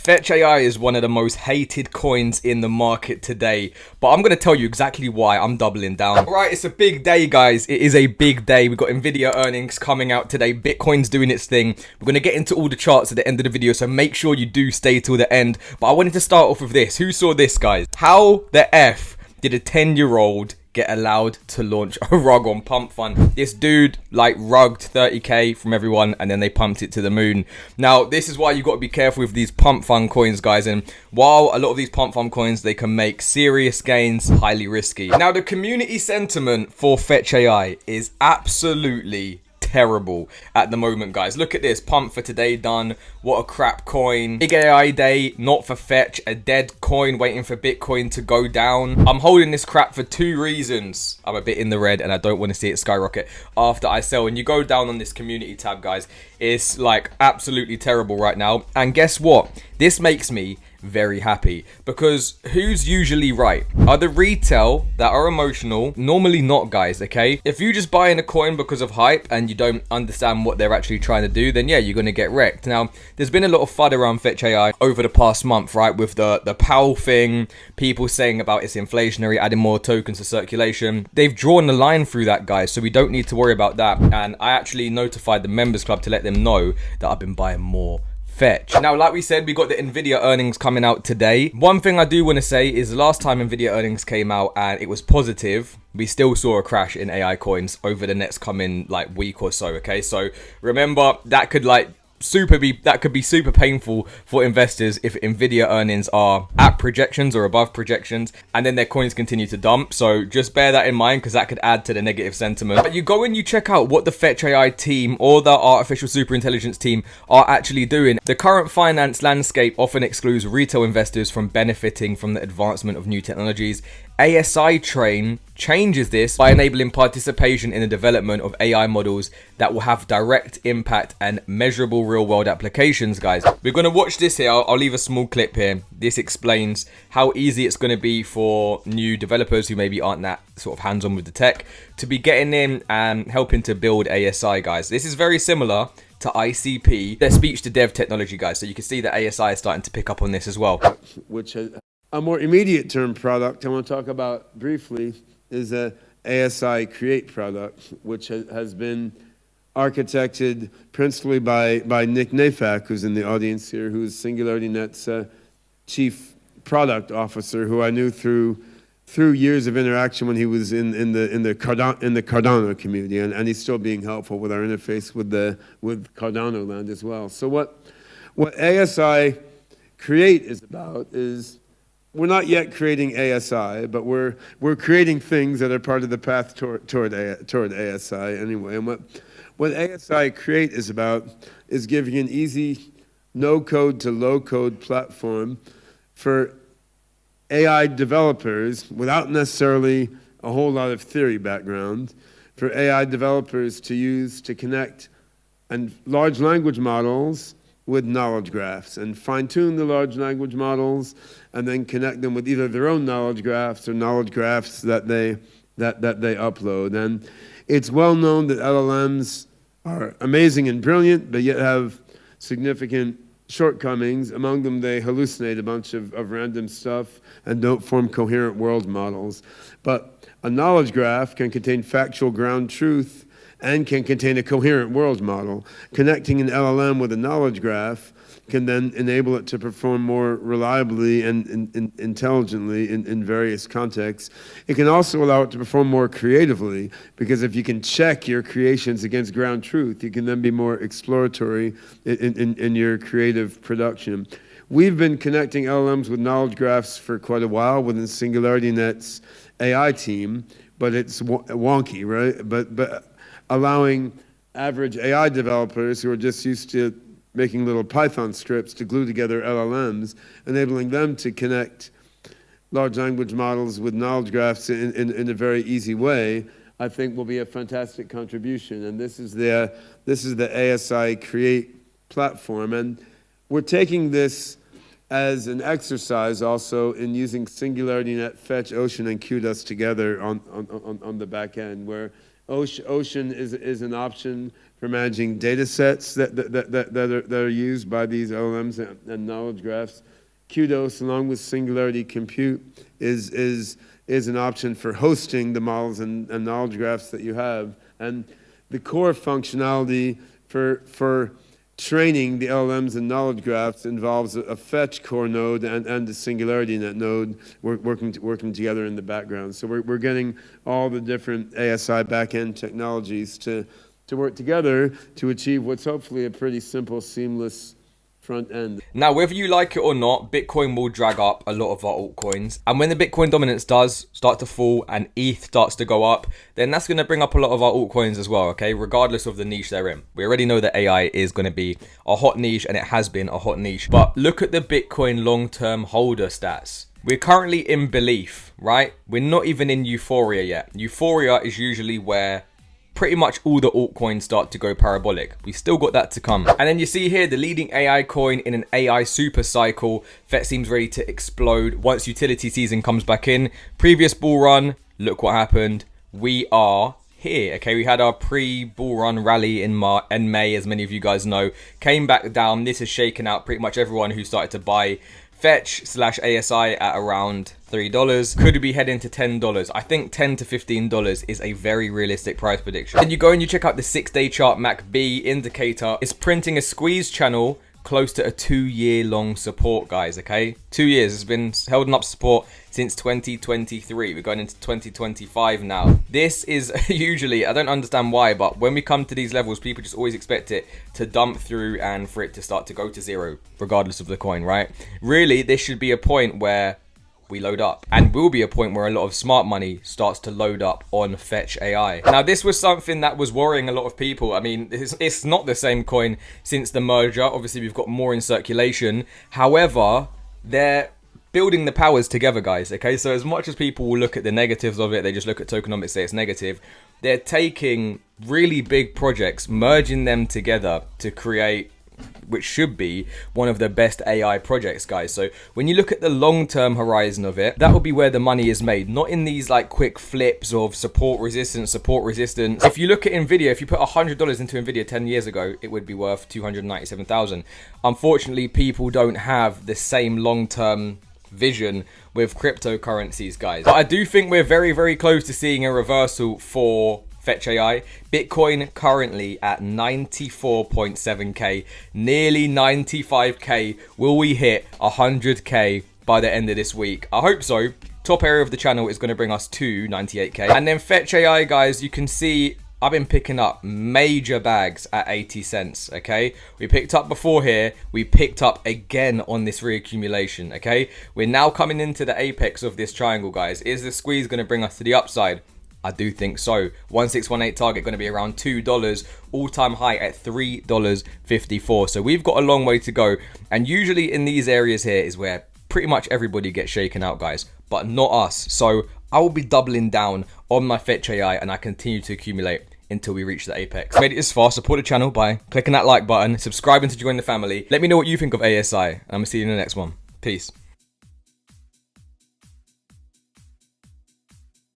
FETCH.AI is one of the most hated coins in the market today, but I'm going to tell you exactly why. I'm doubling down. Alright, it's a big day, guys. It is a big day. We've got Nvidia earnings coming out today. Bitcoin's doing its thing. We're going to get into all the charts at the end of the video, so make sure you do stay till the end. But I wanted to start off with this. Who saw this, guys? How the F did a 10-year-old get allowed to launch a rug on pump fund? This dude like rugged 30k from everyone and then they pumped it to the moon. Now this is why you got to be careful with these pump fund coins, guys, and while a lot of these pump fund coins, they can make serious gains, highly risky. Now the community sentiment for FETCH.AI is absolutely terrible at the moment, guys. Look at this. Pump for today done. What a crap coin. Big AI day, not for fetch. A dead coin waiting for Bitcoin to go down. I'm holding this crap for two reasons. I'm a bit in the red and I don't want to see it skyrocket after I sell. And you go down on this community tab, guys, it's like absolutely terrible right now. And guess what? This makes me very happy, because who's usually right? Are the retail that are emotional? Normally not, guys, okay? If you just buy in a coin because of hype and you don't understand what they're actually trying to do, then yeah, you're going to get wrecked. Now, there's been a lot of FUD around FETCH.AI over the past month, right? With the Powell thing, people saying about it's inflationary, adding more tokens to circulation. They've drawn the line through that, guys, so we don't need to worry about that. And I actually notified the members club to let them know that I've been buying more Fetch. Now, like we said, we got the Nvidia earnings coming out today. One thing I do want to say is the last time Nvidia earnings came out and it was positive, we still saw a crash in AI coins over the next coming like week or so, okay? So remember, that could be super painful for investors if Nvidia earnings are at projections or above projections and then their coins continue to dump. So just bear that in mind, because that could add to the negative sentiment. But you go and you check out what the FETCH.AI team or the artificial superintelligence team are actually doing. The current finance landscape often excludes retail investors from benefiting from the advancement of new technologies. ASI Train changes this by enabling participation in the development of AI models that will have direct impact and measurable real-world applications, guys. We're going to watch this here. I'll leave a small clip here. This explains how easy it's going to be for new developers who maybe aren't that sort of hands-on with the tech to be getting in and helping to build ASI, guys. This is very similar to ICP, their speech-to-dev technology, guys. So you can see that ASI is starting to pick up on this as well. Which a more immediate term product I want to talk about briefly is a ASI Create product, which has been architected principally by Nick Nafak, who's in the audience here, who's SingularityNet's chief product officer, who I knew through years of interaction when he was in the Cardano community, and he's still being helpful with our interface with Cardano land as well. So what ASI Create is about is, we're not yet creating ASI, but we're creating things that are part of the path toward ASI anyway. And what ASI Create is about is giving an easy no-code to low-code platform for AI developers without necessarily a whole lot of theory background, for AI developers to use to connect and large language models with knowledge graphs and fine-tune the large language models and then connect them with either their own knowledge graphs or knowledge graphs that they upload. And it's well known that LLMs are amazing and brilliant, but yet have significant shortcomings. Among them, they hallucinate a bunch of random stuff and don't form coherent world models. But a knowledge graph can contain factual ground truth and can contain a coherent world model. Connecting an LLM with a knowledge graph can then enable it to perform more reliably and intelligently in various contexts. It can also allow it to perform more creatively, because if you can check your creations against ground truth, you can then be more exploratory in your creative production. We've been connecting LLMs with knowledge graphs for quite a while within SingularityNet's AI team, but it's wonky, right? But allowing average AI developers who are just used to making little Python scripts to glue together LLMs, enabling them to connect large language models with knowledge graphs in a very easy way, I think will be a fantastic contribution. And this is the ASI Create platform. And we're taking this as an exercise also in using SingularityNet, Fetch, Ocean, and QDUS together on the back end, where Ocean is an option for managing data sets that are used by these LLMs and knowledge graphs. Kudos, along with Singularity Compute, is an option for hosting the models and knowledge graphs that you have. And the core functionality for training the LLMs and knowledge graphs involves a FETCH core node and the Singularity Net node working together in the background. So we're getting all the different ASI backend technologies to work together to achieve what's hopefully a pretty simple, seamless front end. Now, whether you like it or not, Bitcoin will drag up a lot of our altcoins. And when the Bitcoin dominance does start to fall and ETH starts to go up, then that's going to bring up a lot of our altcoins as well, okay? Regardless of the niche they're in. We already know that AI is going to be a hot niche, and it has been a hot niche. But look at the Bitcoin long-term holder stats. We're currently in belief, right? We're not even in euphoria yet. Euphoria is usually where pretty much all the altcoins start to go parabolic. We still got that to come. And then you see here the leading AI coin in an AI super cycle. FET seems ready to explode once utility season comes back in. Previous bull run, look what happened. We are here. Okay, we had our pre-bull run rally in May, as many of you guys know. Came back down. This has shaken out pretty much everyone who started to buy FETCH/ASI at around $3. Could be heading to $10. I think $10 to $15 is a very realistic price prediction. Then you go and you check out the 6-day chart. MACD indicator is printing a squeeze channel close to a 2-year long support, guys. Okay, 2 years. It's been holding up support since 2023. We're going into 2025 now. This is usually, I don't understand why, but when we come to these levels, people just always expect it to dump through and for it to start to go to zero, regardless of the coin, right? Really, this should be a point where we load up, and will be a point where a lot of smart money starts to load up on FETCH.AI. Now, this was something that was worrying a lot of people. I mean, it's not the same coin since the merger. Obviously, we've got more in circulation. However, they're building the powers together, guys. Okay, so as much as people will look at the negatives of it, they just look at tokenomics, say it's negative. They're taking really big projects, merging them together to create which should be one of the best AI projects, guys. So when you look at the long-term horizon of it, that will be where the money is made, not in these like quick flips of support resistance. If you look at Nvidia, if you put $100 into Nvidia 10 years ago, it would be worth 297,000. Unfortunately, people don't have the same long-term vision with cryptocurrencies, guys. But I do think we're very, very close to seeing a reversal for FETCH.AI. Bitcoin currently at 94.7k, nearly 95k. Will we hit 100k by the end of this week? I hope so. Top area of the channel is going to bring us to 98k. And then FETCH.AI, guys, you can see I've been picking up major bags at 80 cents, okay? We picked up before here. We picked up again on this reaccumulation, okay? We're now coming into the apex of this triangle, guys. Is the squeeze going to bring us to the upside? I do think so. 1618 target going to be around $2. All-time high at $3.54. So we've got a long way to go. And usually in these areas here is where pretty much everybody gets shaken out, guys. But not us. So I will be doubling down on my FETCH.AI and I continue to accumulate until we reach the apex. Made it this far, support the channel by clicking that like button, subscribing to join the family. Let me know what you think of ASI. And I'm going to see you in the next one. Peace.